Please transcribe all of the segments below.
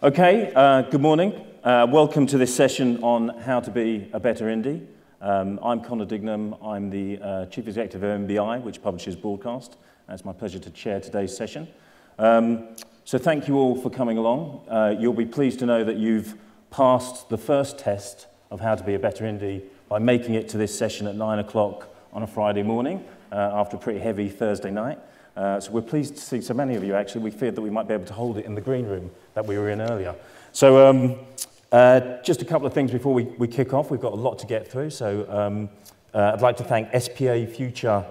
Okay, good morning. Welcome to this session on how to be a better indie. I'm Conor Dignam. I'm the Chief Executive of MBI, which publishes Broadcast. And it's my pleasure to chair today's session. So thank you all for coming along. You'll be pleased to know that you've passed the first test of how to be a better indie by making it to this session at 9 o'clock on a Friday morning after a pretty heavy Thursday night. So we're pleased to see so many of you, actually. We feared that we might be able to hold it in the green room that we were in earlier. So just a couple of things before we kick off. We've got a lot to get through. So I'd like to thank SPA Future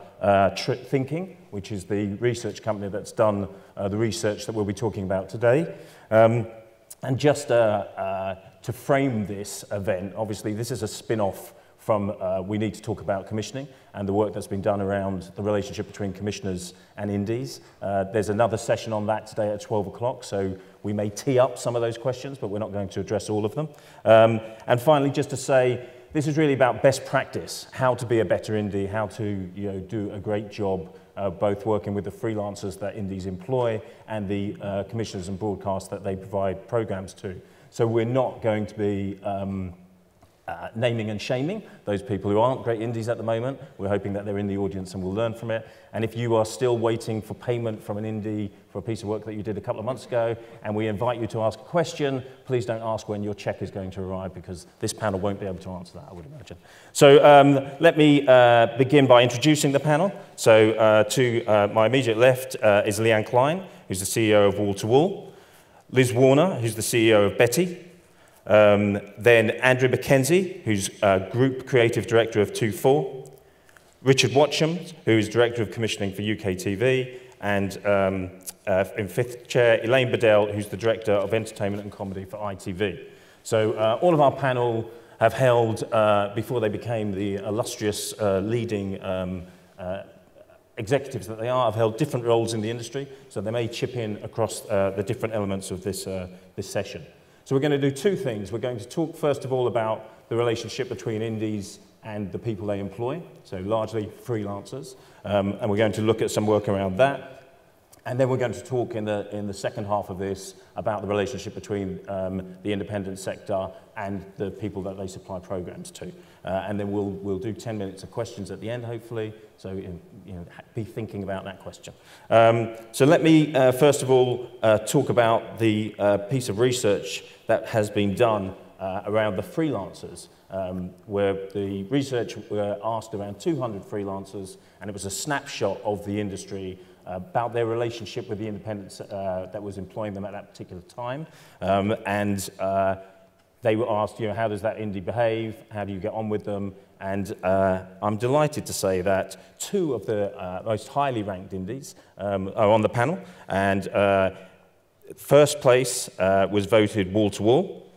Thinking, which is the research company that's done the research that we'll be talking about today. And just to frame this event, obviously this is a spin-off from We Need to Talk About Commissioning and the work that's been done around the relationship between commissioners and indies. There's another session on that today at 12 o'clock, so we may tee up some of those questions, but we're not going to address all of them. And finally, just to say, this is really about best practice, how to be a better indie, how to do a great job, both working with the freelancers that indies employ and the commissioners and broadcasts that they provide programs to. So we're not going to be naming and shaming those people who aren't great indies at the moment. We're hoping that they're in the audience and will learn from it. And if you are still waiting for payment from an indie for a piece of work that you did a couple of months ago, and we invite you to ask a question, please don't ask when your check is going to arrive, because this panel won't be able to answer that, I would imagine. So let me begin by introducing the panel. So to my immediate left is Leanne Klein, who's the CEO of Wall to Wall. Liz Warner, who's the CEO of Betty. Then Andrew McKenzie, who's Group Creative Director of 2-4. Richard Watcham, who is Director of Commissioning for UK TV. And in fifth chair, Elaine Bedell, who's the Director of Entertainment and Comedy for ITV. So all of our panel have held, before they became the illustrious leading executives that they are, have held different roles in the industry. So they may chip in across the different elements of this session. So we're going to do two things. We're going to talk, first of all, about the relationship between indies and the people they employ, so largely freelancers. And we're going to look at some work around that. And then we're going to talk in the second half of this about the relationship between the independent sector and the people that they supply programs to. And then we'll do 10 minutes of questions at the end, hopefully. So be thinking about that question. So let me, first of all, talk about the piece of research that has been done around the freelancers, where the research asked around 200 freelancers, and it was a snapshot of the industry about their relationship with the independents that was employing them at that particular time. They were asked, how does that indie behave? How do you get on with them? And I'm delighted to say that two of the most highly ranked indies are on the panel. And first place was voted Wall to Wall,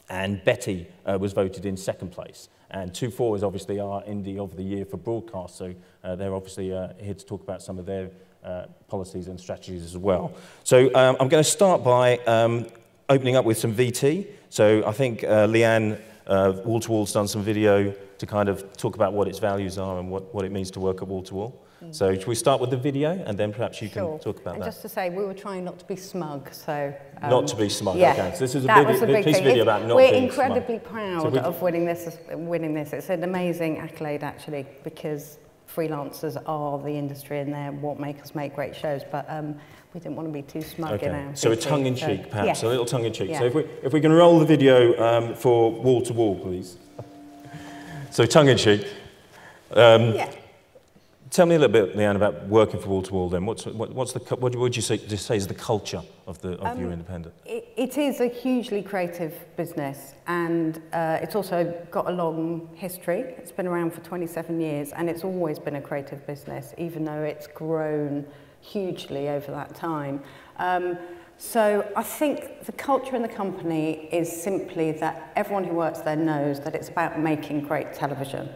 and Betty was voted in second place. And 2-4 is obviously our Indie of the Year for Broadcast, so they're obviously here to talk about some of their policies and strategies as well. So I'm going to start by opening up with some VT. So I think Leanne, Wall to Wall's done some video to kind of talk about what its values are and what it means to work at Wall to Wall. So should we start with the video, and then perhaps you can talk about that? Just to say, we were trying not to be smug, so... not to be smug, yeah, okay. So this is a big piece of video about not being smug. We're incredibly proud of winning this. It's an amazing accolade, actually, because freelancers are the industry and they're what make us make great shows, but we didn't want to be too smug in our... So a tongue-in-cheek, perhaps, yes. a little tongue-in-cheek. Yeah. So if we can roll the video for Wall to Wall, please. So tongue-in-cheek. Yeah. Tell me a little bit, Leanne, about working for Wall to Wall. Then, what would you say is the culture of your independent? It is a hugely creative business, and it's also got a long history. It's been around for 27 years, and it's always been a creative business, even though it's grown hugely over that time. So I think the culture in the company is simply that everyone who works there knows that it's about making great television.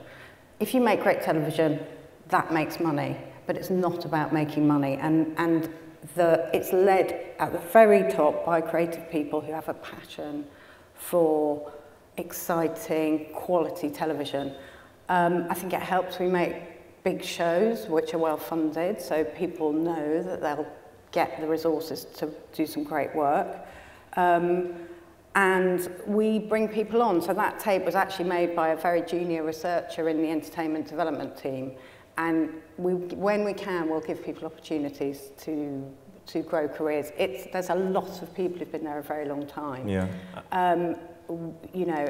If you make great television, that makes money, but it's not about making money. And it's led at the very top by creative people who have a passion for exciting, quality television. I think it helps we make big shows which are well funded, so people know that they'll get the resources to do some great work. And we bring people on. So that tape was actually made by a very junior researcher in the entertainment development team. And when we can, we'll give people opportunities to grow careers. There's a lot of people who've been there a very long time. Yeah. You know,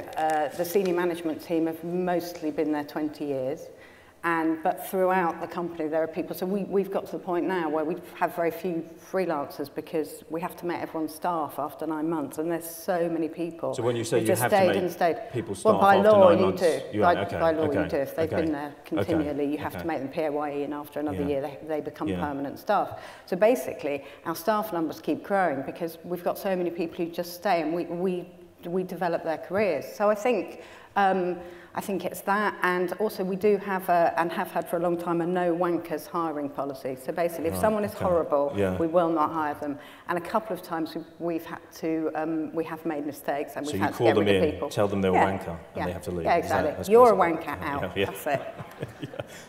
the senior management team have mostly been there 20 years. But throughout the company, there are people. So we've got to the point now where we have very few freelancers because we have to make everyone staff after 9 months, and there's so many people. So when you say you just have stayed to and make stayed. people staff well, by after law 9 you months, do. By law you do. If they've been there continually, you have to make them PAYE, and after another year they become permanent staff. So basically, our staff numbers keep growing because we've got so many people who just stay, and we develop their careers. So I think it's that, and also we do have and have had for a long time, a no wankers hiring policy. So basically, if someone is horrible, we will not hire them. And a couple of times we've had to, we have made mistakes, and we've had to get rid of people. Tell them they're a wanker, and they have to leave. Yeah, exactly. You're a wanker, out. That's it.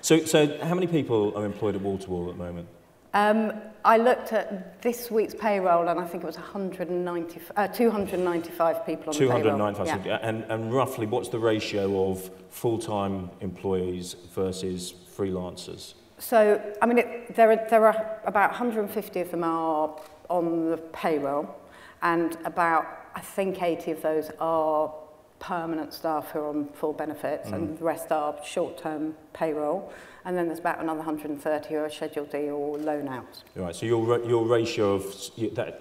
So how many people are employed at Wall-to-Wall at the moment? I looked at this week's payroll, and I think it was 295 people on the payroll. 295, yeah. And roughly, what's the ratio of full-time employees versus freelancers? So, I mean, there are about 150 of them are on the payroll, and about, I think, 80 of those are permanent staff who are on full benefits, and the rest are short-term payroll. And then there's about another 130 who are scheduled D or loan outs. Right, so your ratio of that,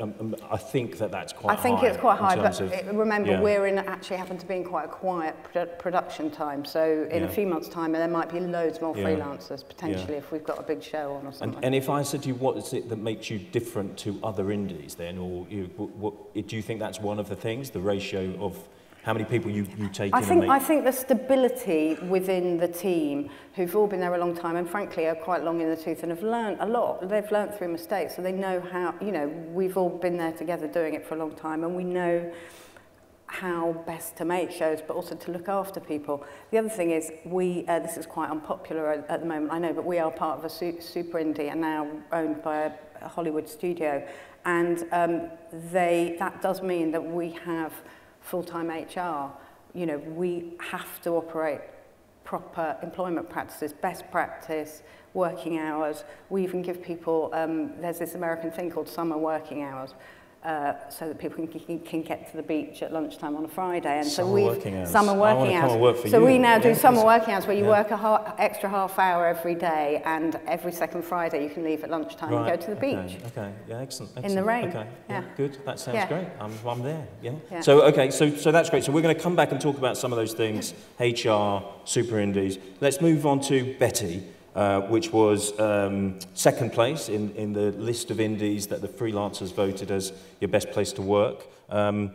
I think that's quite high. I think it's quite high, but remember, we're actually happen to be in quite a quiet production time. So in a few months' time, there might be loads more freelancers potentially if we've got a big show on or something. And if I said to you, what is it that makes you different to other indies then, or do you think that's one of the things, the ratio of how many people you take in? I think the stability within the team, who've all been there a long time and frankly are quite long in the tooth and have learned a lot. They've learned through mistakes, so they know how, you know, we've all been there together doing it for a long time, and we know how best to make shows, but also to look after people. The other thing is, this is quite unpopular at the moment, I know, but we are part of a super indie and now owned by a Hollywood studio, and that does mean that we have full-time HR. You know, we have to operate proper employment practices, best practice, working hours. We even give people, there's this American thing called summer working hours, so that people can get to the beach at lunchtime on a Friday. And summer so working hours. Summer working hours. Work for so you. we now do summer working hours where you work extra half hour every day, and every second Friday you can leave at lunchtime and go to the beach. Okay, yeah, excellent. In the rain. Okay, good. That sounds great. I'm there. Yeah. So so that's great. So we're going to come back and talk about some of those things: HR, super indies. Let's move on to Betty. Which was second place in the list of indies that the freelancers voted as your best place to work. And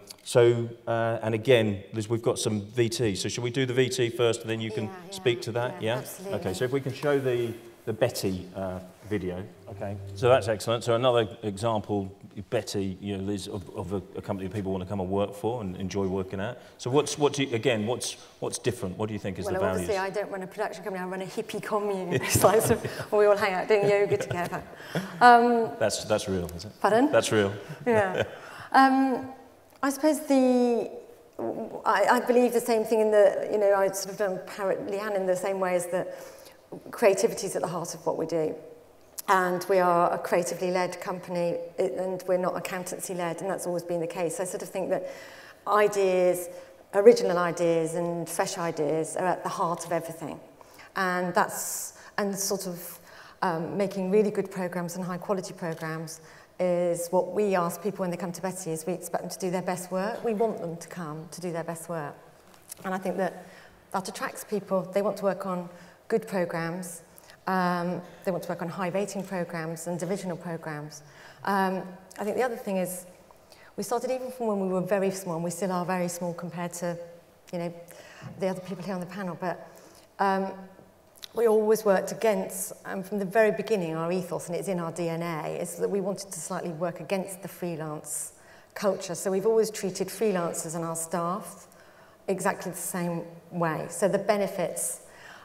again, Liz, we've got some VT. So should we do the VT first, and then you can speak to that? Yeah. Absolutely. Okay. So if we can show the Betty video. Okay. So that's excellent. So another example, Betty, you know, Liz, of a company people want to come and work for and enjoy working at. So what's different? What do you think is the values? Well, obviously I don't run a production company. I run a hippie commune. It's like where we all hang out doing yoga together. That's real, is it? Pardon? That's real. Yeah. I suppose I believe the same thing in the, you know, I sort of don't parrot Leanne in the same way as that creativity is at the heart of what we do. And we are a creatively led company, and we're not accountancy led, and that's always been the case. I sort of think that ideas, original ideas and fresh ideas are at the heart of everything. And making really good programs and high quality programs is what we ask people when they come to Betty, is we expect them to do their best work. We want them to come to do their best work. And I think that attracts people. They want to work on good programs. They want to work on high rating programs and divisional programs. I think the other thing is we started even from when we were very small, and we still are very small compared to, you know, the other people here on the panel, but we always worked against, from the very beginning, our ethos, and it's in our DNA, is that we wanted to slightly work against the freelance culture. So we've always treated freelancers and our staff exactly the same way. So the benefits,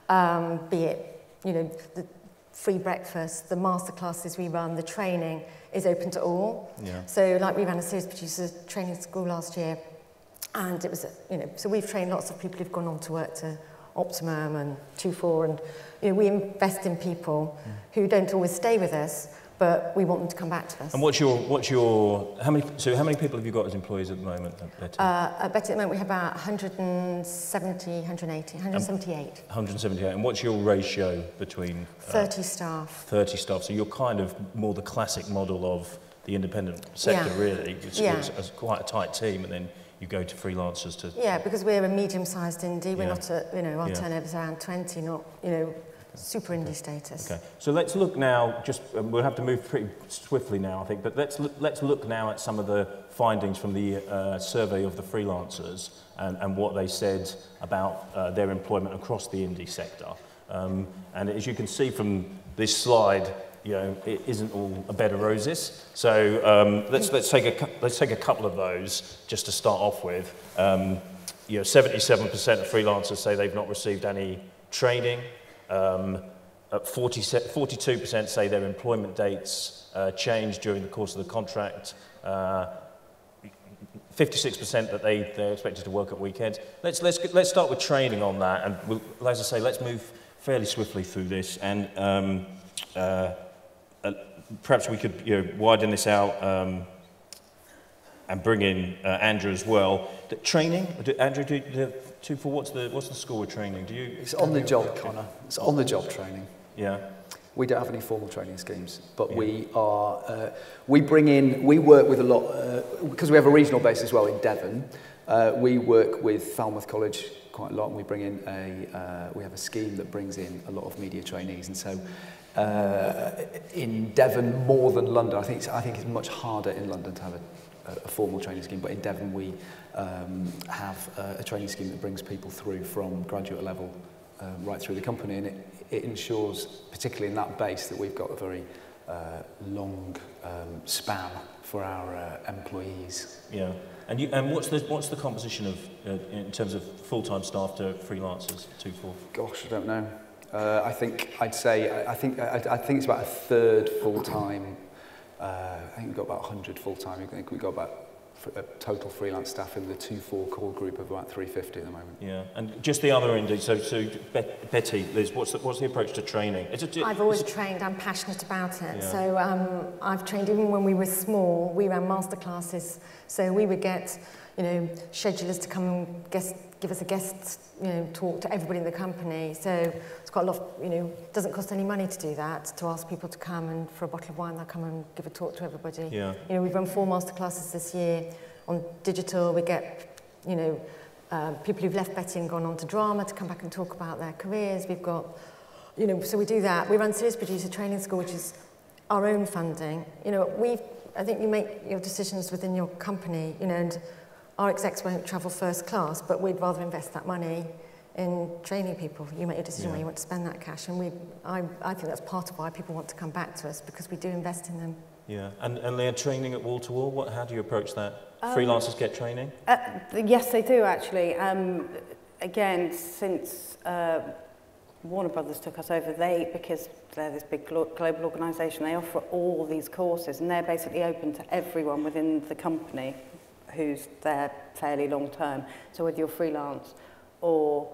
be it, you know, the free breakfast, the masterclasses we run, the training is open to all. Yeah. So like we ran a series producers training school last year, and it was, so we've trained lots of people who've gone on to work to Optimum and 24, and we invest in people who don't always stay with us, but we want them to come back to us. And how many people have you got as employees at the moment at Betty? At Betty at the moment we have about 178. 178. And what's your ratio between? 30 staff. 30 staff. So you're kind of more the classic model of the independent sector, really. It's quite a tight team, and then you go to freelancers to... Yeah, because we're a medium-sized indie. We're not a, our turnover's around 20, not, super indie status. Okay, so let's look now, we'll have to move pretty swiftly now, I think, but let's look now at some of the findings from the survey of the freelancers and what they said about their employment across the indie sector. And as you can see from this slide, it isn't all a bed of roses. So let's take a couple of those just to start off with. 77% of freelancers say they've not received any training. 42% say their employment dates changed during the course of the contract. 56% that they're expected to work at weekends. Let's start with training on that, and as I say, let's move fairly swiftly through this, and perhaps we could widen this out and bring in Andrew as well. The training, Andrew, what's the score with training? It's on the job, Connor. It's on the job training. Yeah. We don't have any formal training schemes, but we work with a lot, because we have a regional base as well in Devon. We work with Falmouth College quite a lot, and we bring in we have a scheme that brings in a lot of media trainees, and so in Devon more than London, I think it's much harder in London to have a formal training scheme, but in Devon we have a training scheme that brings people through from graduate level right through the company, and it ensures, particularly in that base, that we've got a very long span for our employees. Yeah, and what's the composition of in terms of full-time staff to freelancers? 2-4. Gosh, I don't know. I think it's about a third full-time. I think we've got about 100 full-time. I think we've got about total freelance staff in the 2-4 core group of about 350 at the moment. Yeah, and just the other indie. So Betty, Liz, what's the approach to training? I've always trained. I'm passionate about it. Yeah. So I've trained even when we were small. We ran masterclasses. So we would get schedulers to come and give us a guest talk to everybody in the company. So it's quite a lot of, doesn't cost any money to do that, to ask people to come, and for a bottle of wine they'll come and give a talk to everybody. Yeah. We've run 4 masterclasses this year on digital. We get people who've left Betty and gone on to drama to come back and talk about their careers. We've got so we do that. We run series producer training school, which is our own funding. I think you make your decisions within your company, and our execs won't travel first class, but we'd rather invest that money in training people. You make your decision where you want to spend that cash, and I think that's part of why people want to come back to us, because we do invest in them. Yeah, and they're training at wall-to-wall. How do you approach that? Freelancers get training? Yes, they do, actually. Again, since Warner Brothers took us over, because they're this big global organisation, they offer all these courses, and they're basically open to everyone within the company who's there fairly long term. So whether you're freelance or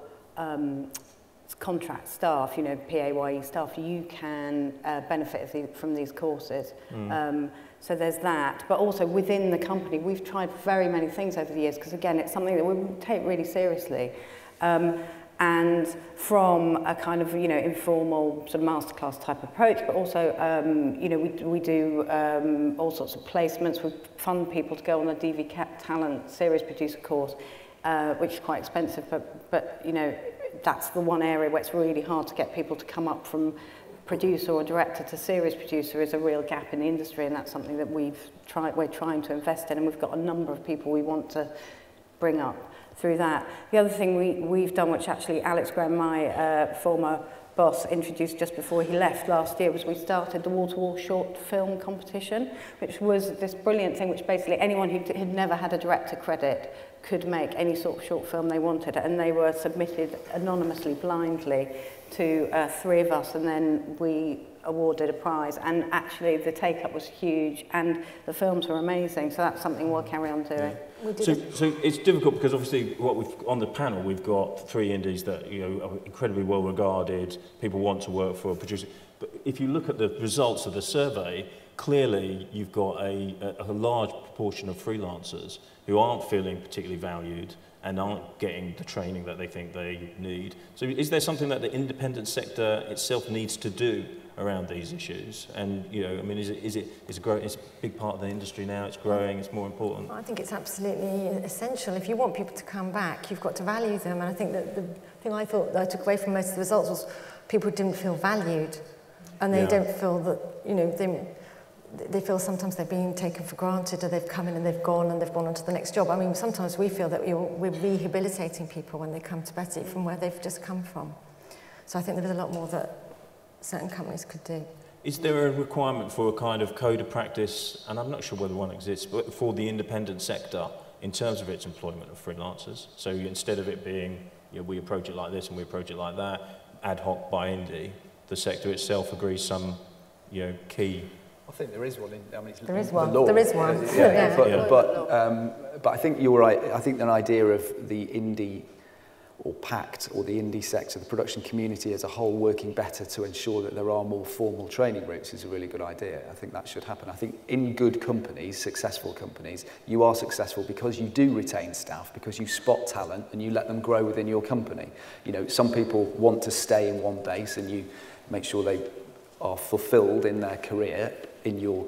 contract staff, PAYE staff, you can benefit from these courses. So there's that. But also within the company, we've tried very many things over the years, because again, it's something that we take really seriously. And from a kind of, informal sort of masterclass type approach, but also, we do all sorts of placements. We fund people to go on the DV Talent series producer course, which is quite expensive, but that's the one area where it's really hard to get people to come up from producer or director to series producer. Is a real gap in the industry, and that's something that we're trying to invest in, and we've got a number of people we want to bring up through that. The other thing we've done, which actually Alex Graham, my former boss, introduced just before he left last year, was we started the wall-to-wall short film competition, which was this brilliant thing which basically anyone who had never had a director credit could make any sort of short film they wanted, and they were submitted anonymously, blindly, to 3 of us, and then we awarded a prize, and actually the take-up was huge, and the films were amazing, so that's something we'll carry on doing. Yeah. So it's difficult because obviously on the panel we've got 3 indies that are incredibly well regarded, people want to work for a producer, but if you look at the results of the survey, clearly you've got a large proportion of freelancers who aren't feeling particularly valued and aren't getting the training that they think they need. So is there something that the independent sector itself needs to do around these issues? And I mean, it's a big part of the industry now, it's growing, it's more important. I think it's absolutely essential. If you want people to come back, you've got to value them, and I think that the thing I thought that I took away from most of the results was people didn't feel valued, and they don't feel that, they feel sometimes they're being taken for granted, or they've come in and they've gone on to the next job. I mean, sometimes we feel that we're rehabilitating people when they come to Betty from where they've just come from. So I think there's a lot more that certain companies could do. Is there a requirement for a kind of code of practice, and I'm not sure whether one exists, but for the independent sector in terms of its employment of freelancers? So instead of it being, we approach it like this and we approach it like that, ad hoc by indie, the sector itself agrees some, key. I think there is one. There is one. The law. There is one. But I think you're right. I think an idea of the indie or pact or the indie sector, the production community as a whole working better to ensure that there are more formal training routes is a really good idea. I think that should happen. I think in good companies, successful companies, you are successful because you do retain staff, because you spot talent and you let them grow within your company. Some people want to stay in one base and you make sure they are fulfilled in their career in your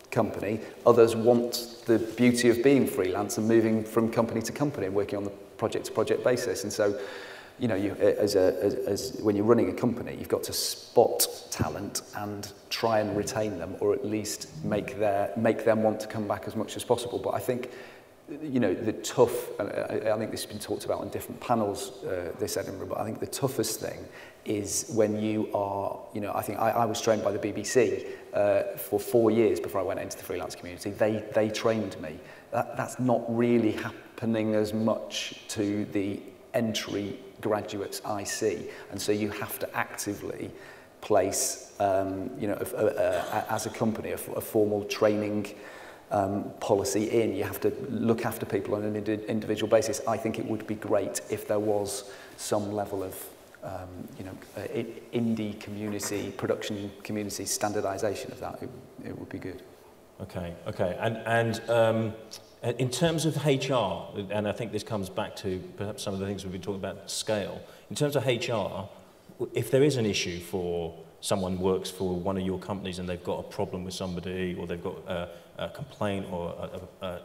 company. Others want the beauty of being freelance and moving from company to company and working on the project-to-project basis. And so, as when you're running a company, you've got to spot talent and try and retain them, or at least make them want to come back as much as possible. But I think, the tough, and I think this has been talked about on different panels this Edinburgh, but I think the toughest thing is when you are, I think I was trained by the BBC for 4 years before I went into the freelance community. They trained me. That's not really happening as much to the entry graduates I see, and so you have to actively place, as a company, a formal training policy in. You have to look after people on an individual basis. I think it would be great if there was some level of indie community, production community standardisation of that. It would be good. Okay. And in terms of HR, and I think this comes back to perhaps some of the things we've been talking about, scale. In terms of HR, if there is an issue for someone works for one of your companies and they've got a problem with somebody, or they've got a complaint or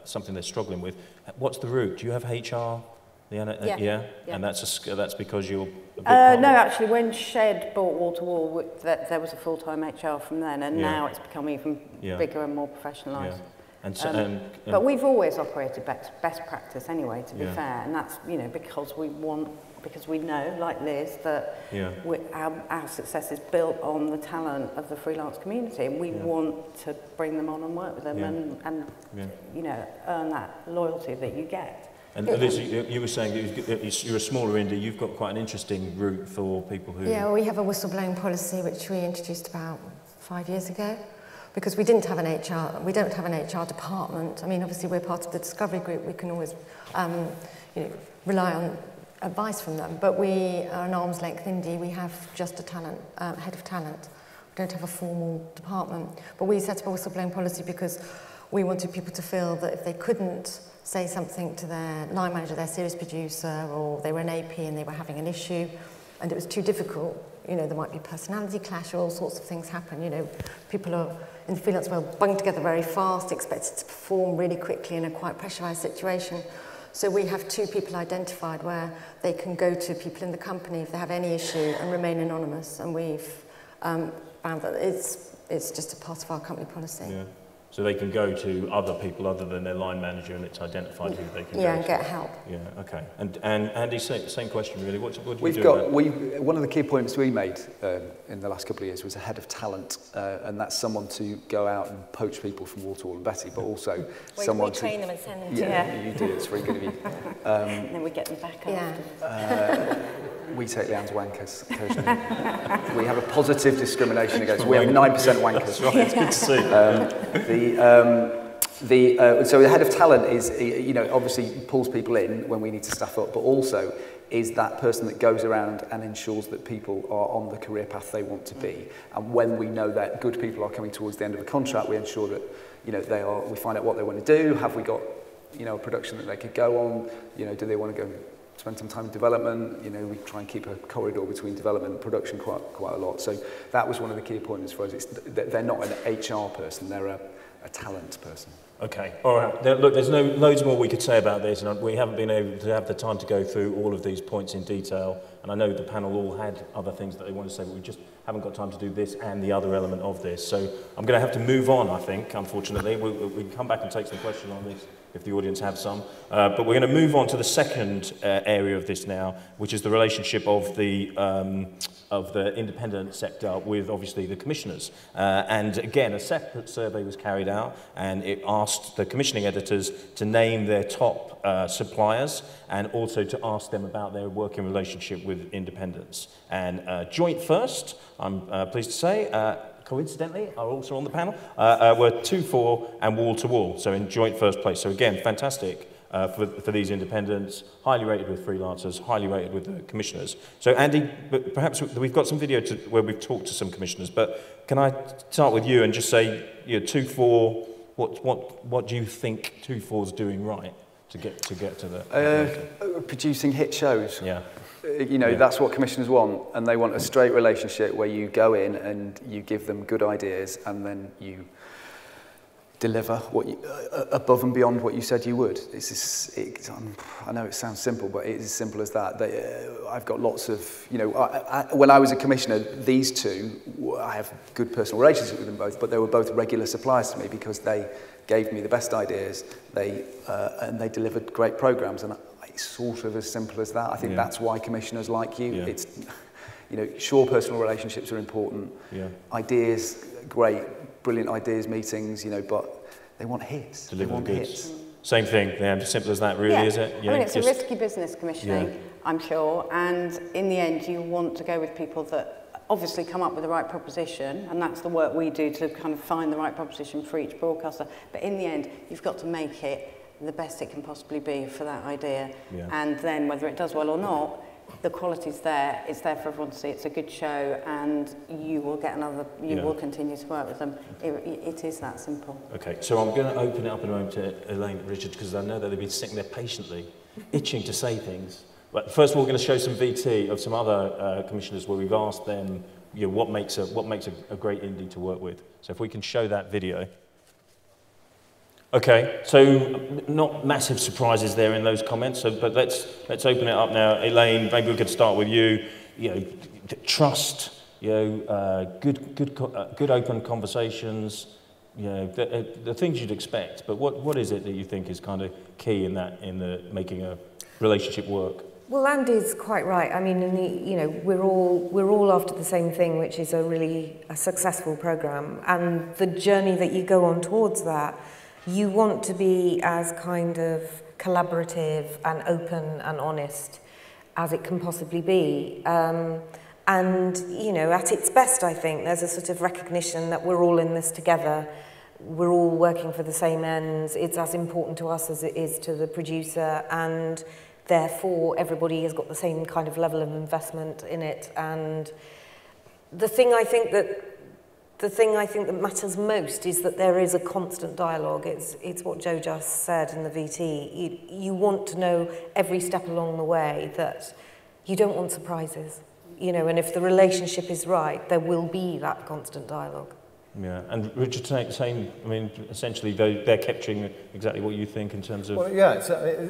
something they're struggling with, what's the route? Do you have HR? Yeah. And that's because you're a big no, actually, when Shed bought Wall to Wall, there was a full-time HR from then, and now it's become even bigger and more professionalised. But we've always operated best practice anyway, to be fair, and that's because we know, like Liz, that our success is built on the talent of the freelance community, and we want to bring them on and work with them and earn that loyalty that you get. And Liz, you were saying you're a smaller indie, you've got quite an interesting route for people who... Yeah, well, we have a whistleblowing policy which we introduced about 5 years ago, because we don't have an HR department. I mean, obviously we're part of the Discovery Group, we can always rely on advice from them, but we are an arm's length indie. We have just a head of talent. We don't have a formal department, but we set up a whistleblowing policy because we wanted people to feel that if they couldn't say something to their line manager, their series producer, or they were an AP and they were having an issue and it was too difficult, there might be personality clash, or all sorts of things happen. People are in the freelance world bunged together very fast, expected to perform really quickly in a quite pressurised situation. So we have 2 people identified where they can go to people in the company if they have any issue and remain anonymous. And we've found that it's just a part of our company policy. Yeah. So they can go to other people other than their line manager, and it's identified who they can go to. and get help. Yeah, okay. And Andy, same question really. What do you We've do got, one of the key appointments we made in the last couple of years was a head of talent, and that's someone to go out and poach people from wall to wall and Betty, but also someone we train them and send them to Yeah, you do, it's very good of you. And then we get them back after. We take Leanne's wankers occasionally. We have a positive discrimination against, we have 9% wankers. Right, it's good to see. So the head of talent is, you know, obviously pulls people in when we need to staff up, but also is that person that goes around and ensures that people are on the career path they want to be. And when we know that good people are coming towards the end of a contract, we ensure that, you know, we find out what they want to do. Have we got, you know, a production that they could go on? You know, do they want to go spend some time in development? You know, we try and keep a corridor between development and production quite a lot. So that was one of the key appointments for us. They're not an HR person, they're a talent person. Okay, all right. Look, there's loads more we could say about this, and we haven't been able to have the time to go through all of these points in detail. And I know the panel all had other things that they wanted to say, but we just haven't got time to do this and the other element of this. So I'm going to have to move on, I think, unfortunately. We can come back and take some questions on this if the audience have some. But we're going to move on to the second area of this now, which is the relationship of the independent sector with, obviously, the commissioners. And again, a separate survey was carried out, and it asked the commissioning editors to name their top suppliers and also to ask them about their working relationship with independents. And Joint First, I'm pleased to say, coincidentally, are also on the panel, were 2-4 and Wall to Wall, so in joint first place. So again, fantastic for these independents, highly rated with freelancers, highly rated with the commissioners. So Andy, perhaps we've got some video where we've talked to some commissioners, but can I start with you and just say, you know, 2-4, what do you think 2-4's doing right to get to the... Producing hit shows. Yeah. You know, that's what commissioners want, and they want a straight relationship where you go in and you give them good ideas and then you deliver what you, above and beyond what you said you would. I know it sounds simple, but it is as simple as that. I've got lots of, you know, when I was a commissioner, these two, I have good personal relationship with them both, but they were both regular suppliers to me because they gave me the best ideas, and they delivered great programmes, and it's sort of as simple as that. I think that's why commissioners like you. It's, you know, sure, personal relationships are important. Ideas, great, brilliant ideas, meetings, you know, but they want hits. Deliver they want goods. hits. Same thing, as simple as that, really, is it? I mean, it's a risky business, commissioning, I'm sure, and in the end, you want to go with people that obviously come up with the right proposition, and that's the work we do to kind of find the right proposition for each broadcaster. But in the end, you've got to make it the best it can possibly be for that idea. And then whether it does well or not, the quality's there, it's there for everyone to see, it's a good show, and you will get another, you will continue to work with them. It is that simple. Okay, so I'm going to open it up in a moment to Elaine and Richard, because I know that they've been sitting there patiently, itching to say things. But first of all, we're going to show some VT of some other commissioners where we've asked them, you know, what makes a great indie to work with. So if we can show that video. Okay, so not massive surprises there in those comments, but let's open it up now. Elaine, maybe we could start with you. You know, trust, you know, good open conversations, you know, the things you'd expect. But what is it that you think is kind of key in the making a relationship work? Well, Andy's quite right. I mean, you know, we're all after the same thing, which is a successful program, and the journey that you go on towards that. You want to be as kind of collaborative and open and honest as it can possibly be. And, you know, at its best, I think, there's a sort of recognition that we're all in this together. We're all working for the same ends. It's as important to us as it is to the producer, and therefore everybody has got the same kind of level of investment in it. And the thing I think that matters most is that there is a constant dialogue. It's what Joe just said in the VT. You want to know every step along the way that you don't want surprises, you know, and if the relationship is right, there will be that constant dialogue. Yeah, and Richard, saying, I mean, essentially they're capturing exactly what you think in terms of... Well, yeah,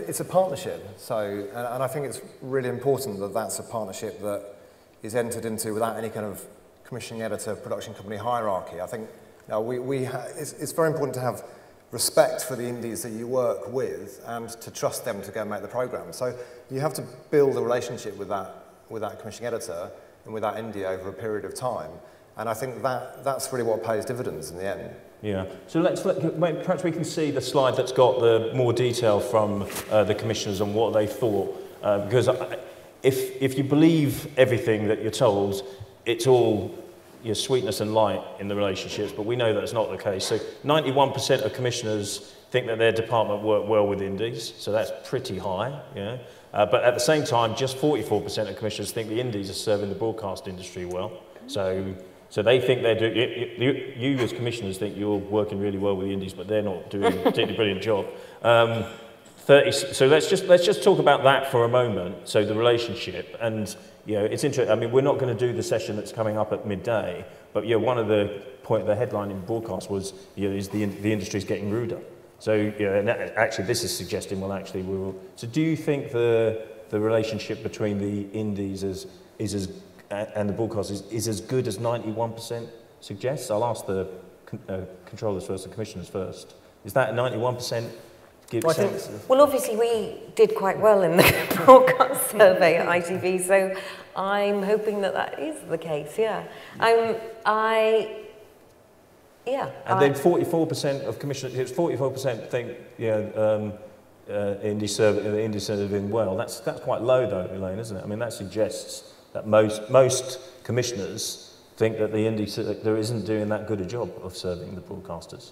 it's a partnership, so, and I think it's really important that that's a partnership that is entered into without any kind of commissioning editor, production company hierarchy. I think Now, it's very important to have respect for the indies that you work with and to trust them to go and make the programme. So you have to build a relationship with that commissioning editor and with that indie over a period of time. And I think that's really what pays dividends in the end. Yeah. So perhaps we can see the slide that's got the more detail from the commissioners on what they thought. Because if you believe everything that you're told, it's all sweetness and light in the relationships, but we know that's not the case. So 91% of commissioners think that their department work well with indies, so that's pretty high. Yeah. But at the same time, just 44% of commissioners think the indies are serving the broadcast industry well. So they think they're doing, you as commissioners think you're working really well with the indies, but they're not doing a particularly brilliant job. So let's just talk about that for a moment. So the relationship, and it's interesting. I mean, we're not going to do the session that's coming up at midday, but one of the headline in broadcast was is the industry's getting ruder. So and actually this is suggesting So do you think the relationship between the indies and the broadcast is as good as 91% suggests? I'll ask the controllers first, the commissioners first. Is that 91%? Well, obviously we did quite well in the broadcast survey at ITV, so I'm hoping that is the case. Yeah, And then 44% of commissioners, 44% think indie serving well. That's quite low though, Elaine, isn't it? I mean, that suggests that most commissioners think that the indie sector isn't doing that good a job of serving the broadcasters.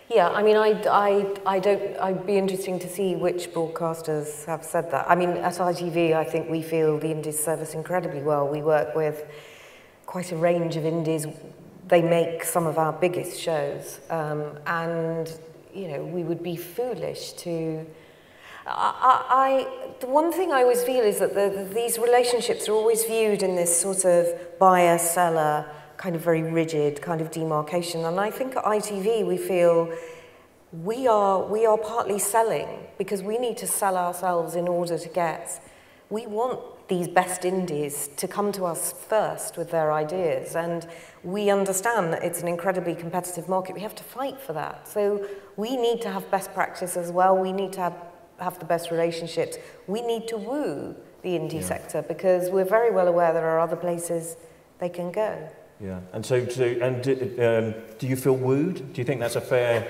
Yeah, I mean, I'd be interesting to see which broadcasters have said that. I mean, at ITV, I think we feel the indies service incredibly well. We work with quite a range of indies. They make some of our biggest shows, and we would be foolish to. The one thing I always feel is that these relationships are always viewed in this sort of buyer-seller, kind of very rigid kind of demarcation. And I think at ITV we feel we are partly selling, because we need to sell ourselves in order to get. We want these best indies to come to us first with their ideas, and we understand that it's an incredibly competitive market. We have to fight for that. So we need to have best practice as well. We need to have the best relationships. We need to woo the indie sector, because we're very well aware there are other places they can go. Yeah, and do you feel wooed? Do you think that's a fair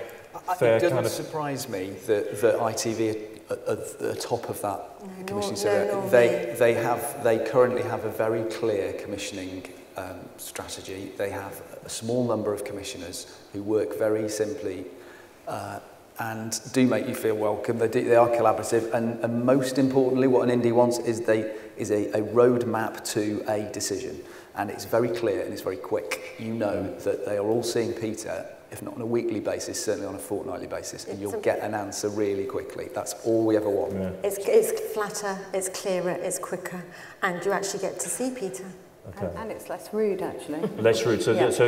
it doesn't surprise me that ITV are at the top of that commissioning survey. They currently have a very clear commissioning strategy. They have a small number of commissioners who work very simply and do make you feel welcome. They are collaborative, and most importantly, what an indie wants is a roadmap to a decision. And it's very clear and it's very quick. You know that they are all seeing Peter, if not on a weekly basis, certainly on a fortnightly basis, and you'll get an answer really quickly. That's all we ever want. Yeah. It's flatter, it's clearer, it's quicker, and you actually get to see Peter. Okay. And it's less rude, actually. Less rude. So that's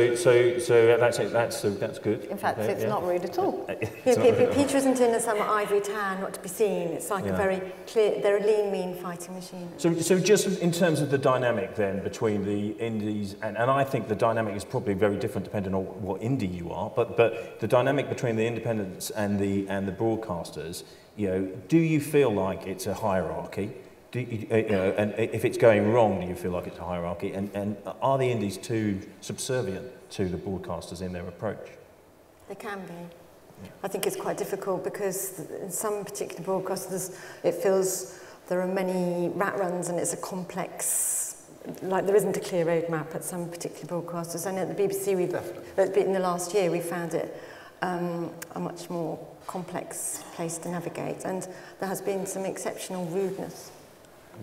good. In fact, it's not rude at all. Peter isn't in some ivory tower, not to be seen. It's like a very clear. They're a lean, mean fighting machine. So just in terms of the dynamic then between the indies, and I think the dynamic is probably very different depending on what indie you are. But the dynamic between the independents and the broadcasters, do you feel like it's a hierarchy? And if it's going wrong, do you feel like it's a hierarchy? And are the indies too subservient to the broadcasters in their approach? They can be. Yeah. I think it's quite difficult because in some particular broadcasters, it feels there are many rat runs and it's a complex, like there isn't a clear roadmap at some particular broadcasters. And at the BBC, in the last year, we found it a much more complex place to navigate. And there has been some exceptional rudeness.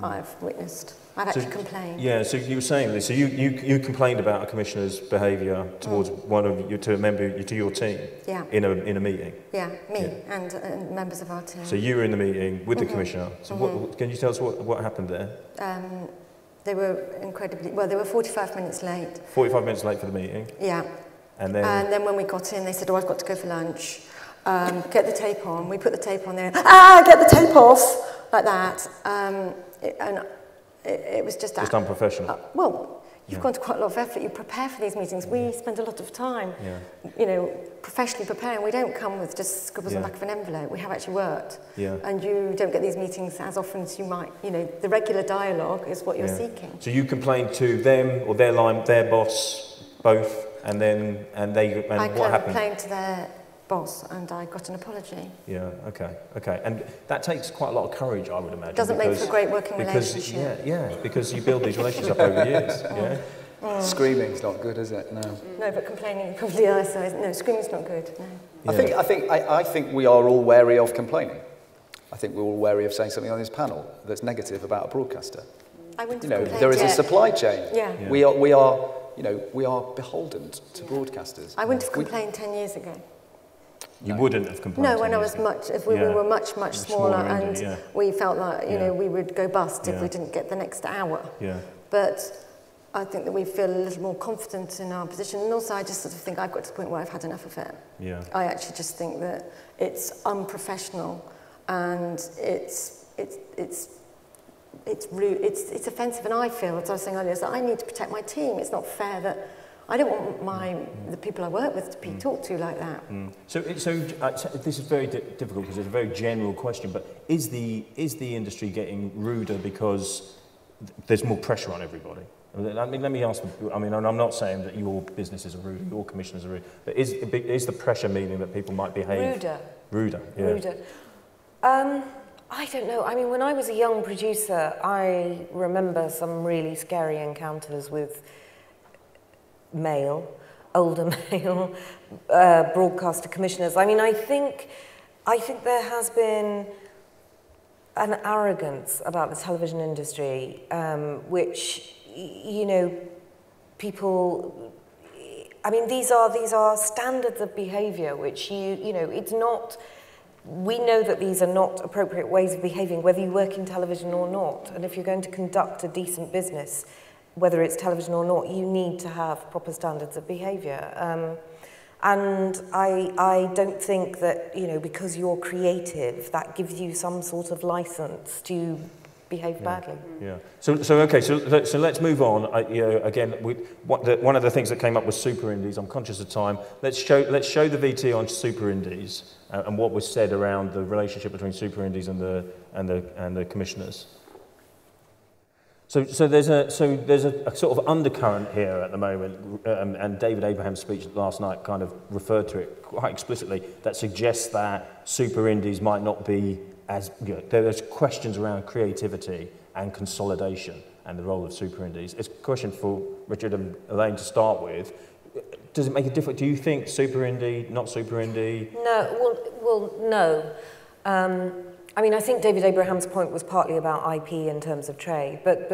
I've witnessed. I've actually complained. Yeah, so you were saying this. So you complained about a commissioner's behaviour towards to your team. Yeah. In a meeting. Yeah, and members of our team. So you were in the meeting with the commissioner. So can you tell us what happened there? They were they were 45 minutes late. 45 minutes late for the meeting. Yeah. And then when we got in, they said, "Oh, I've got to go for lunch. Get the tape on." We put the tape on there. Get the tape off, like that. And it was just unprofessional. Well, you've gone to quite a lot of effort. You prepare for these meetings. We spend a lot of time, professionally preparing. We don't come with just scribbles on the back of an envelope. We have actually worked. Yeah. And you don't get these meetings as often as you might. The regular dialogue is what you're seeking. So you complained to them or their boss, both, and what happened? I complained to their boss and I got an apology. Yeah, okay. And that takes quite a lot of courage, I would imagine. Doesn't make for a great working relationship. Yeah, because you build these relationships up over years. Screaming's not good, is it? No. No, but complaining probably also isn't. No, screaming's not good. No. Yeah. I think we are all wary of complaining. I think we're all wary of saying something on this panel that's negative about a broadcaster. I wouldn't complain there is a yet. supply chain. Yeah. We are beholden to broadcasters. I wouldn't have complained 10 years ago. You wouldn't have complained. No, when I was we were much smaller, and we felt like we would go bust if we didn't get the next hour. Yeah. But I think that we feel a little more confident in our position, and also I just sort of think I've got to the point where I've had enough of it. Yeah. I actually just think that it's unprofessional, and it's rude, it's offensive, and I feel, as I was saying earlier, is that I need to protect my team. It's not fair that I don't want the people I work with to be talked to like that. So this is very difficult because it's a very general question, but is the industry getting ruder because there's more pressure on everybody? I mean, let me ask. I mean, and I'm not saying that your businesses are rude, your commissioners are rude, but is the pressure meaning that people might behave ruder? Yeah. Ruder. I don't know. I mean, when I was a young producer, I remember some really scary encounters with older male broadcaster commissioners. I mean, I think there has been an arrogance about the television industry, which, people, I mean, these are standards of behaviour, which it's not, we know that these are not appropriate ways of behaving, whether you work in television or not. And if you're going to conduct a decent business, whether it's television or not, you need to have proper standards of behaviour. And I don't think that, because you're creative, that gives you some sort of licence to behave badly. Yeah. So let's move on. Again, one of the things that came up was super indies. I'm conscious of time. Let's show the VT on super indies and what was said around the relationship between super indies and the commissioners. So there's a sort of undercurrent here at the moment, and David Abraham's speech last night kind of referred to it quite explicitly, that suggests that super indies might not be as good. There's questions around creativity and consolidation and the role of super indies. It's a question for Richard and Elaine to start with. Does it make a difference? Do you think super indie, not super indie? No. Well, no. I mean, I think David Abraham's point was partly about IP in terms of trade, but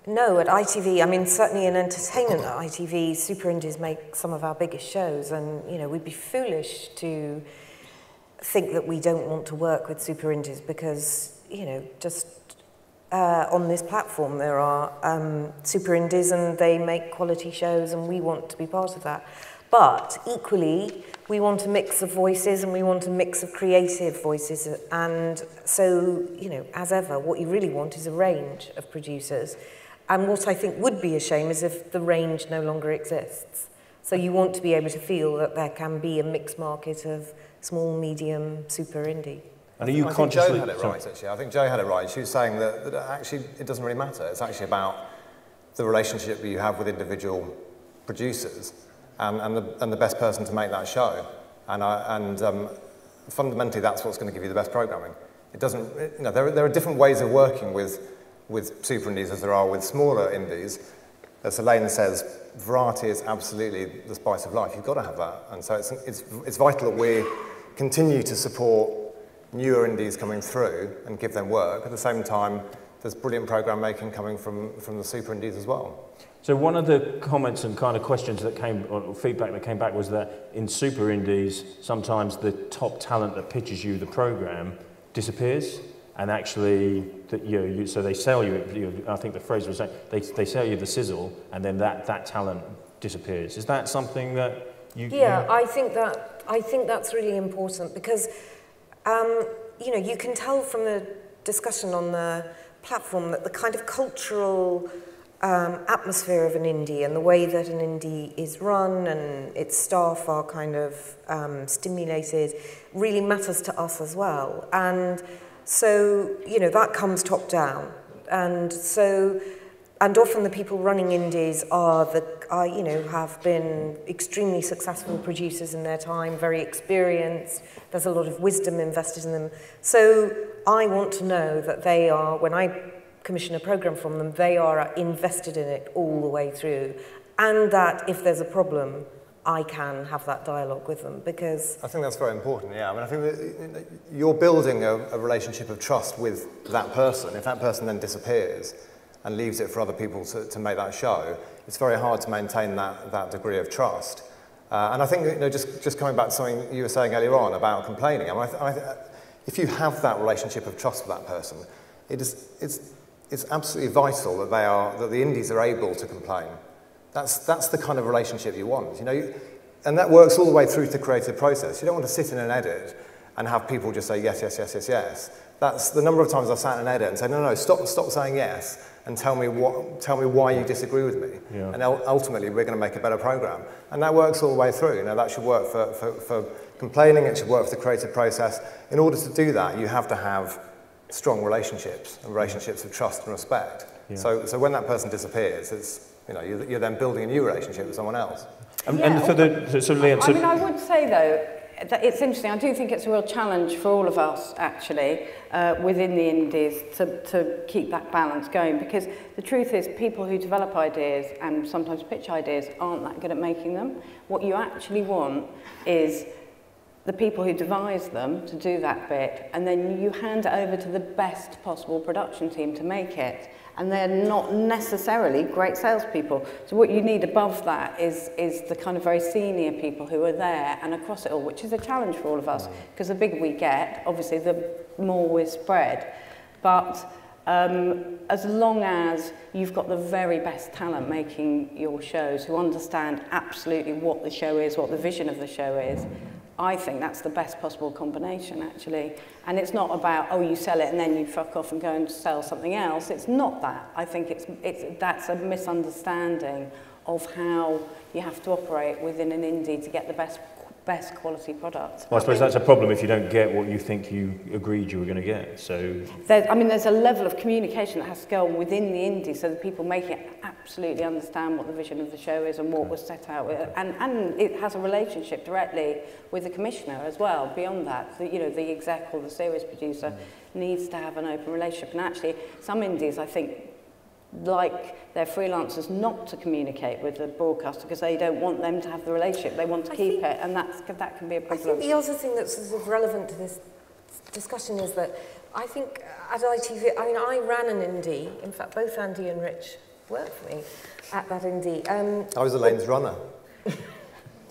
no, at ITV, I mean, certainly in entertainment at ITV, super indies make some of our biggest shows, and, we'd be foolish to think that we don't want to work with super indies because, just on this platform there are super indies and they make quality shows and we want to be part of that. But equally, we want a mix of voices and we want a mix of creative voices. And so, as ever, what you really want is a range of producers. And what I think would be a shame is if the range no longer exists. So you want to be able to feel that there can be a mixed market of small, medium, super indie. And are you I consciously... think Jo had it right, actually. I think Jo had it right. She was saying that actually it doesn't really matter. It's actually about the relationship that you have with individual producers and the best person to make that show. And fundamentally, that's what's going to give you the best programming. It doesn't, there are different ways of working with super indies as there are with smaller indies. As Elaine says, variety is absolutely the spice of life. You've got to have that. And so it's vital that we continue to support newer indies coming through and give them work. At the same time, there's brilliant program making coming from the super indies as well. So one of the comments and kind of questions that came, or feedback that came back, was that in super indies, sometimes the top talent that pitches you the program disappears, and actually, so they sell you. I think the phrase was saying they sell you the sizzle, and then that talent disappears. Is that something that you? Yeah, I think that's really important because, you can tell from the discussion on the platform that the kind of cultural atmosphere of an indie and the way that an indie is run and its staff are kind of stimulated really matters to us as well. And so, you know, that comes top down. And so, and often the people running indies are you know, have been extremely successful producers in their time, very experienced. There's a lot of wisdom invested in them. So I want to know that they are, when I commission a program from them, they are invested in it all the way through. And that if there's a problem, I can have that dialogue with them, because I think that's very important, yeah. I mean, I think that you're building a relationship of trust with that person. If that person then disappears and leaves it for other people to make that show, it's very hard to maintain that degree of trust. And I think, you know, just coming back to something you were saying earlier on about complaining, I mean, if you have that relationship of trust with that person, it's absolutely vital that the indies are able to complain. That's the kind of relationship you want, you know, and that works all the way through to the creative process. You don't want to sit in an edit and have people just say yes, yes, yes, yes, yes. That's the number of times I've sat in an edit and said, no, stop saying yes and tell me why you disagree with me. Yeah. And ultimately we're going to make a better program. And that works all the way through. You know, that should work for complaining. It should work for the creative process. In order to do that, you have to have strong relationships and relationships of trust and respect. Yeah. So when that person disappears, it's, you know, you're then building a new relationship with someone else. And for Leanne, I mean, I would say though that it's interesting. I do think it's a real challenge for all of us actually within the indies to keep that balance going, because the truth is people who develop ideas and sometimes pitch ideas aren't that good at making them. What you actually want is the people who devise them to do that bit, and then you hand it over to the best possible production team to make it. And they're not necessarily great salespeople. So what you need above that is the kind of very senior people who are there and across it all, which is a challenge for all of us, because the bigger we get, obviously the more we're spread. But as long as you've got the very best talent making your shows, who understand absolutely what the show is, what the vision of the show is, I think that's the best possible combination, actually. And it's not about, oh, you sell it and then you fuck off and go and sell something else. It's not that. I think that's a misunderstanding of how you have to operate within an indie to get the best quality product. Well, I suppose that's a problem if you don't get what you think you agreed you were going to get. So there's a level of communication that has to go on within the indie so that people make it absolutely understand what the vision of the show is and what was set out with it. And it has a relationship directly with the commissioner as well. Beyond that, the exec or the series producer needs to have an open relationship. And actually, some indies, I think, like their freelancers not to communicate with the broadcaster because they don't want them to have the relationship, they want to keep it, and that can be a problem. I think the other thing that's sort of relevant to this discussion is that I think at ITV, I mean, I ran an indie, in fact both Andy and Rich worked for me at that indie. I was Elaine's runner.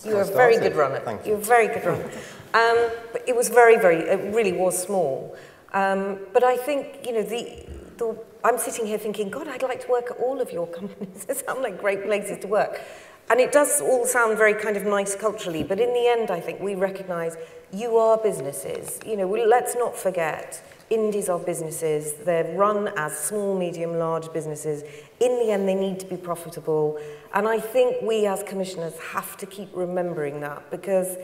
You were a very good runner. Thank you. You were a very good runner. But it was it really was small. But I think, I'm sitting here thinking, God, I'd like to work at all of your companies. They sound like great places to work. And it does all sound very kind of nice culturally, but in the end, I think we recognise you are businesses. Let's not forget, indies are businesses. They're run as small, medium, large businesses. In the end, they need to be profitable. And I think we as commissioners have to keep remembering that, because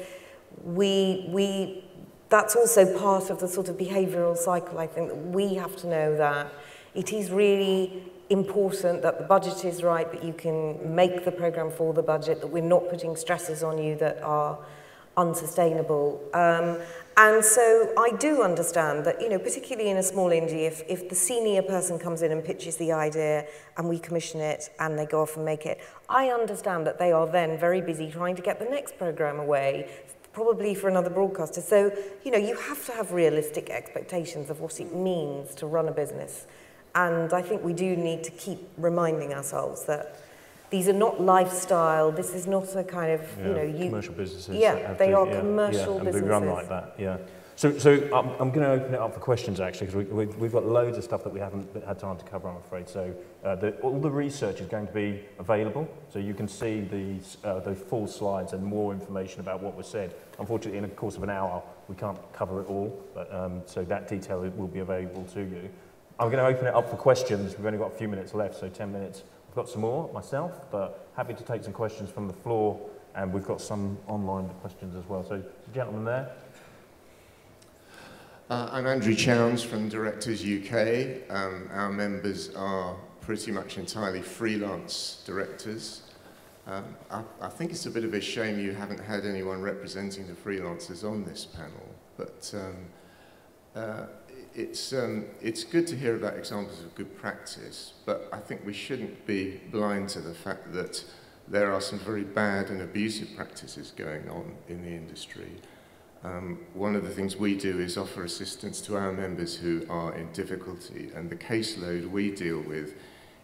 that's also part of the sort of behavioural cycle. I think that we have to know that it is really important that the budget is right, that you can make the programme for the budget, that we're not putting stresses on you that are unsustainable. And so I do understand that, particularly in a small indie, if the senior person comes in and pitches the idea and we commission it and they go off and make it, I understand that they are then very busy trying to get the next programme away, probably for another broadcaster. So, you have to have realistic expectations of what it means to run a business. And I think we do need to keep reminding ourselves that these are not lifestyle, this is not a kind of, commercial businesses. Yeah, they are commercial businesses. And be run like that, yeah. So I'm going to open it up for questions, actually, because we've got loads of stuff that we haven't had time to cover, I'm afraid. So all the research is going to be available, so you can see the full slides and more information about what was said. Unfortunately, in the course of an hour, we can't cover it all, but so that detail will be available to you. I'm going to open it up for questions. We've only got a few minutes left, so 10 minutes. I've got some more myself, but happy to take some questions from the floor, and we've got some online questions as well. So, the gentleman there. I'm Andrew Chowns from Directors UK. Our members are pretty much entirely freelance directors. I think it's a bit of a shame you haven't had anyone representing the freelancers on this panel, but it's good to hear about examples of good practice, but I think we shouldn't be blind to the fact that there are some very bad and abusive practices going on in the industry. One of the things we do is offer assistance to our members who are in difficulty, and the caseload we deal with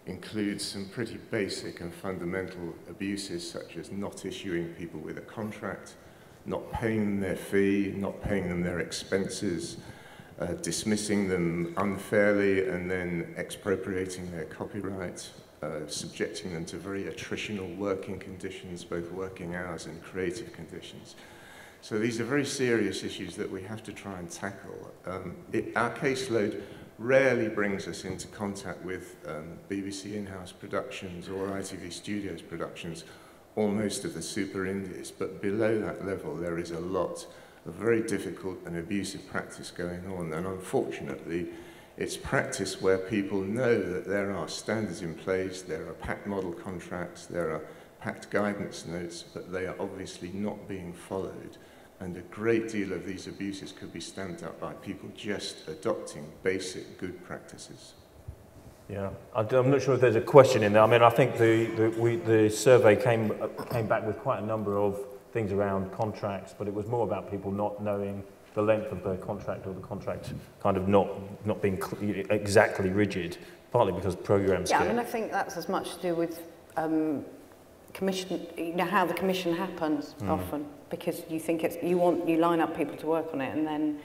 includes some pretty basic and fundamental abuses, such as not issuing people with a contract, not paying them their fee, not paying them their expenses, dismissing them unfairly and then expropriating their copyright, subjecting them to very attritional working conditions, both working hours and creative conditions. So these are very serious issues that we have to try and tackle. Our caseload rarely brings us into contact with BBC in-house productions or ITV Studios productions, or most of the super indies, but below that level there is a lot of very difficult and abusive practice going on, and unfortunately it's practice where people know that there are standards in place, there are packed model contracts, there are packed guidance notes, but they are obviously not being followed. And a great deal of these abuses could be stamped up by people just adopting basic good practices. Yeah, I'm not sure if there's a question in there. I mean, I think the survey came back with quite a number of things around contracts, but it was more about people not knowing the length of the contract, or the contract kind of not being exactly rigid, partly because programs. Yeah, I mean, I think that's as much to do with commission, how the commission happens often, because you think you line up people to work on it, and then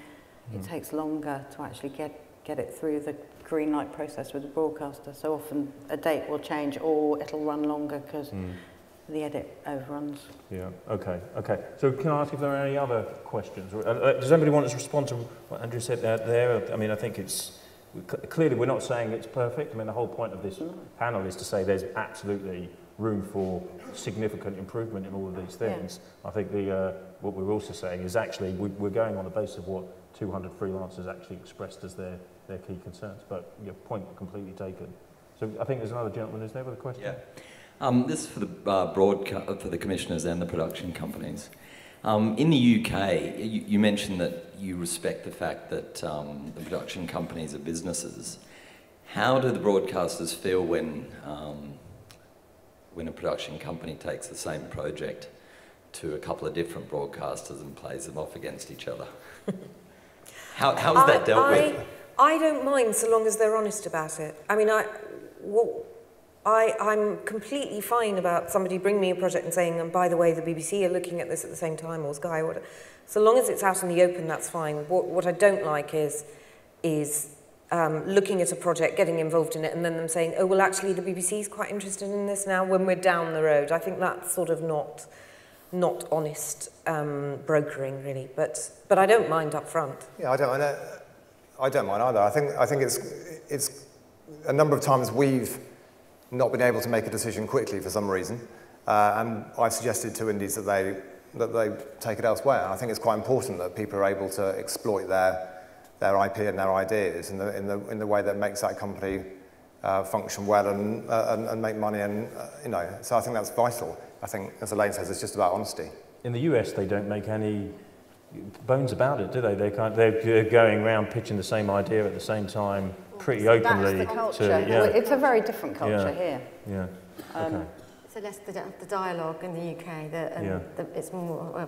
it takes longer to actually get it through the green light process with the broadcaster. So often a date will change, or it'll run longer because the edit overruns. Yeah. Okay. So can I ask if there are any other questions? Does anybody want to respond to what Andrew said there? I mean, I think it's clearly we're not saying it's perfect. I mean, the whole point of this panel is to say there's absolutely room for significant improvement in all of these things. Yeah. I think what we're also saying is actually we're going on the basis of what 200 freelancers actually expressed as their key concerns. But your point completely taken. So I think there's another gentleman. Is there with a question? Yeah. This is for the commissioners and the production companies. In the UK, you mentioned that you respect the fact that the production companies are businesses. How do the broadcasters feel when a production company takes the same project to a couple of different broadcasters and plays them off against each other? How is that dealt with? I don't mind so long as they're honest about it. I mean, I'm completely fine about somebody bringing me a project and saying, and by the way, the BBC are looking at this at the same time, or Sky, or whatever. So long as it's out in the open, that's fine. What I don't like is looking at a project, getting involved in it, and then them saying, oh, well, actually, the BBC is quite interested in this now when we're down the road. I think that's sort of not honest brokering, really. But I don't mind up front. Yeah, I don't mind either. I think it's a number of times we've not been able to make a decision quickly for some reason, and I've suggested to indies that they take it elsewhere. And I think it's quite important that people are able to exploit their IP and their ideas in the way that makes that company function well and make money, and so I think that's vital. I think, as Elaine says, it's just about honesty. In the US, they don't make any bones about it, do they? They're going around pitching the same idea at the same time, pretty openly. That's the culture. Well, it's a very different culture here. Yeah. Okay. So less the dialogue in the UK. It's more.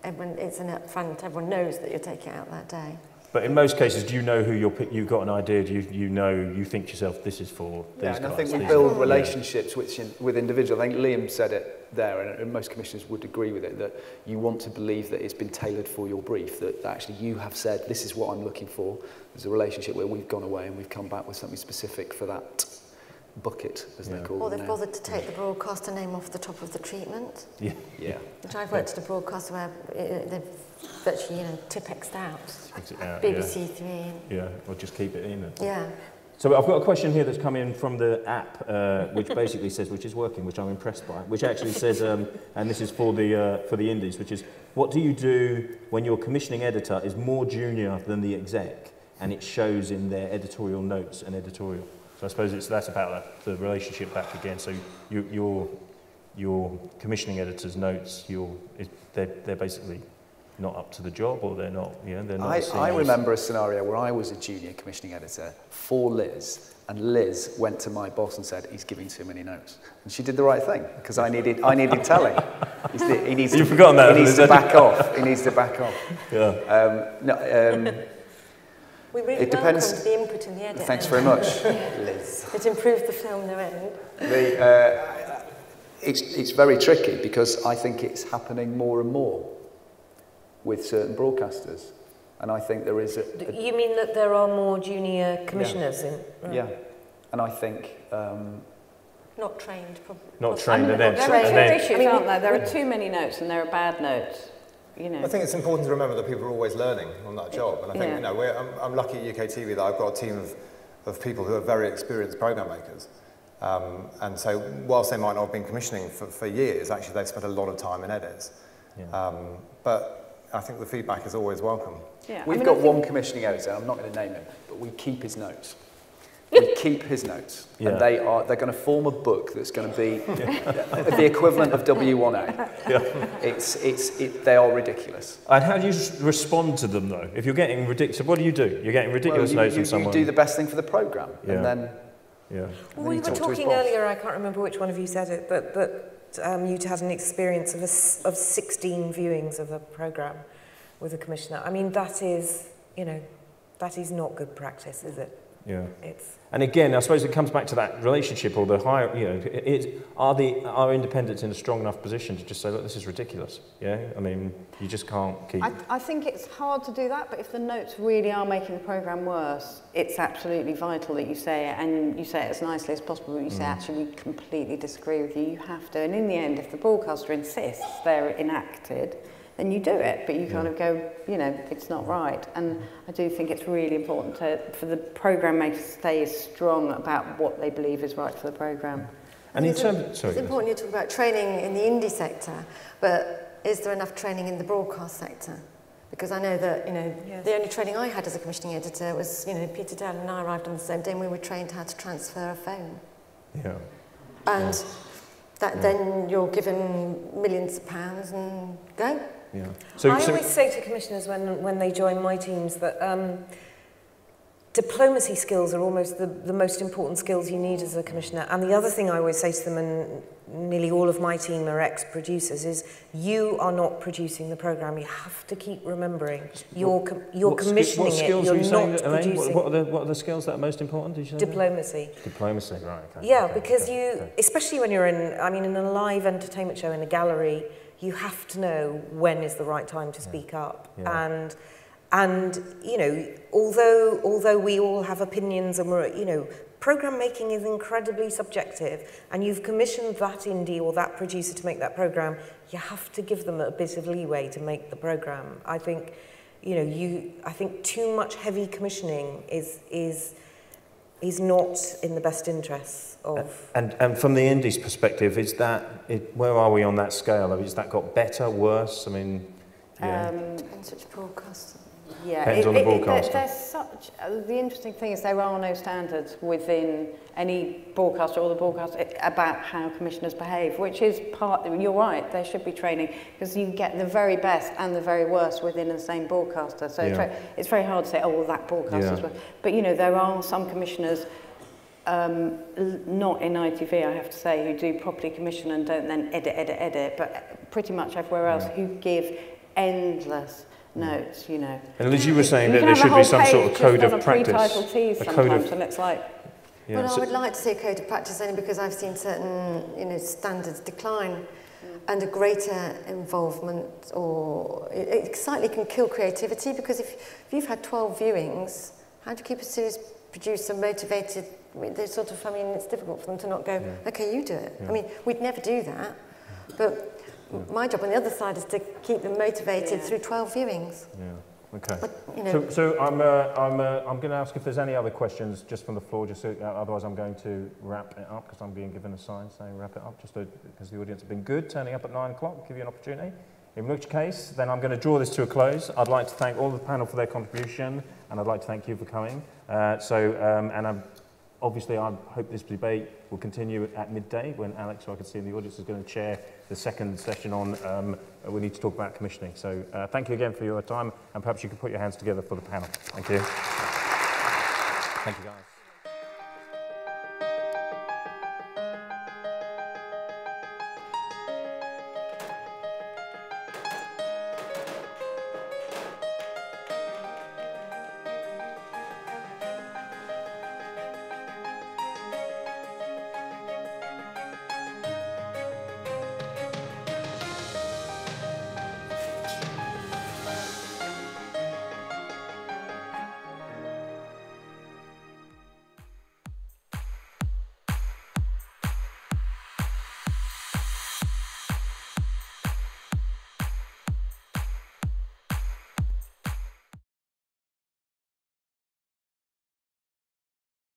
It's an upfront. Everyone knows that you're taking it out that day. But in most cases, do you know who you've got an idea? Do you think to yourself, this is for these guys? And I think we build relationships with individuals. I think Liam said it there, and most commissioners would agree with it, that you want to believe that it's been tailored for your brief, that actually you have said, this is what I'm looking for. There's a relationship where we've gone away and we've come back with something specific for that bucket, as they call it. Or they've bothered to take the broadcaster name off the top of the treatment. Yeah. Which I've worked at a broadcaster where they've virtually, Tipex'd out. Tipex'd out, BBC Three. Yeah, or just keep it in. Yeah. So I've got a question here that's come in from the app, which basically says, which is working, which I'm impressed by, which actually says, and this is for the indies, which is, what do you do when your commissioning editor is more junior than the exec, and it shows in their editorial notes and editorial? So I suppose that's about the relationship back again. So your commissioning editor's notes, they're basically not up to the job, or they're not, they're not. I remember a scenario where I was a junior commissioning editor for Liz, and Liz went to my boss and said, he's giving too many notes. And she did the right thing, because I needed telling. He needs You've forgotten that. He needs to back off. He needs to back off. Yeah. We really it depends. welcomed the input in the edit. Thanks very much, Liz. It improved the film no end. It's very tricky, because I think it's happening more and more with certain broadcasters, and I think there is You mean that there are more junior commissioners in? Right. Yeah, and I think not trained, probably. Not trained, and There are two issues, aren't there? There are too many notes and there are bad notes. I think it's important to remember that people are always learning on that job, and I think I'm lucky at UK TV that I've got a team of people who are very experienced programme makers, and so whilst they might not have been commissioning for years, actually they've spent a lot of time in edits. Yeah. But I think the feedback is always welcome. Yeah. We've got one commissioning editor, I'm not going to name him, but we keep his notes. We keep his notes, and they're going to form a book that's going to be the equivalent of W1A. Yeah. They are ridiculous. And how do you respond to them, though? If you're getting ridiculous, what do you do? You're getting ridiculous notes from someone. You do the best thing for the programme, and then. Yeah. Well, we were talking earlier. I can't remember which one of you said it, but you'd had an experience of 16 viewings of a programme with a commissioner. I mean, that is not good practice, is it? Yeah. And again, I suppose it comes back to that relationship, or the higher, are independents in a strong enough position to just say, look, this is ridiculous. Yeah. I mean, you just can't keep. I think it's hard to do that, but if the notes really are making the programme worse, it's absolutely vital that you say it, and you say it as nicely as possible. You say, actually, we completely disagree with you. You have to. And in the end, if the broadcaster insists they're enacted, then you do it, but you kind of go, it's not right. And I do think it's really important for the programme makers to stay strong about what they believe is right for the programme. And it's important you talk about training in the indie sector, but is there enough training in the broadcast sector? Because I know that, the only training I had as a commissioning editor was, Peter Dell and I arrived on the same day and we were trained how to transfer a phone. Yeah. And then you're given millions of pounds and go. Yeah. I always say to commissioners when they join my teams that diplomacy skills are almost the most important skills you need as a commissioner. And the other thing I always say to them, and nearly all of my team are ex-producers, is you are not producing the programme. You have to keep remembering you're commissioning it. You're not producing. What are the skills that are most important? Did you say diplomacy. Diplomacy, right? Okay. Yeah, because especially when you're in a live entertainment show in a gallery, you have to know when is the right time to speak up. Yeah. And although we all have opinions and we're, programme making is incredibly subjective, and you've commissioned that indie or that producer to make that programme, you have to give them a bit of leeway to make the programme. I think, I think too much heavy commissioning is not in the best interests of. And from the indies perspective, where are we on that scale? Has that got better, worse? I mean, depends which broadcaster. Yeah, depends on the broadcaster. The interesting thing is there are no standards within any broadcaster or the broadcaster about how commissioners behave, which is you're right, there should be training, because you get the very best and the very worst within the same broadcaster. So it's very hard to say, that broadcaster's worse. But there are some commissioners, not in ITV, I have to say, who do properly commission and don't then edit, but pretty much everywhere else, who give endless notes, And as you were saying, that there should be some sort of code of practice. A code of, and it's like. Yeah. Well, I would like to see a code of practice only because I've seen certain, standards decline, and a greater involvement, or it slightly can kill creativity, because if you've had 12 viewings, how do you keep a series producer motivated? It's difficult for them to not go, okay, you do it. Yeah. We'd never do that, but my job on the other side is to keep them motivated through 12 viewings. Yeah. Okay. But, you know, So I'm going to ask if there's any other questions just from the floor, just so, otherwise I'm going to wrap it up because I'm being given a sign saying wrap it up, just because the audience have been good, turning up at 9 o'clock, give you an opportunity. In which case, then I'm going to draw this to a close. I'd like to thank all the panel for their contribution, and I'd like to thank you for coming. Obviously, I hope this debate will continue at midday when Alex, who I can see in the audience, is going to chair the second session on we need to talk about commissioning. So thank you again for your time, and perhaps you can put your hands together for the panel. Thank you. Thank you, guys.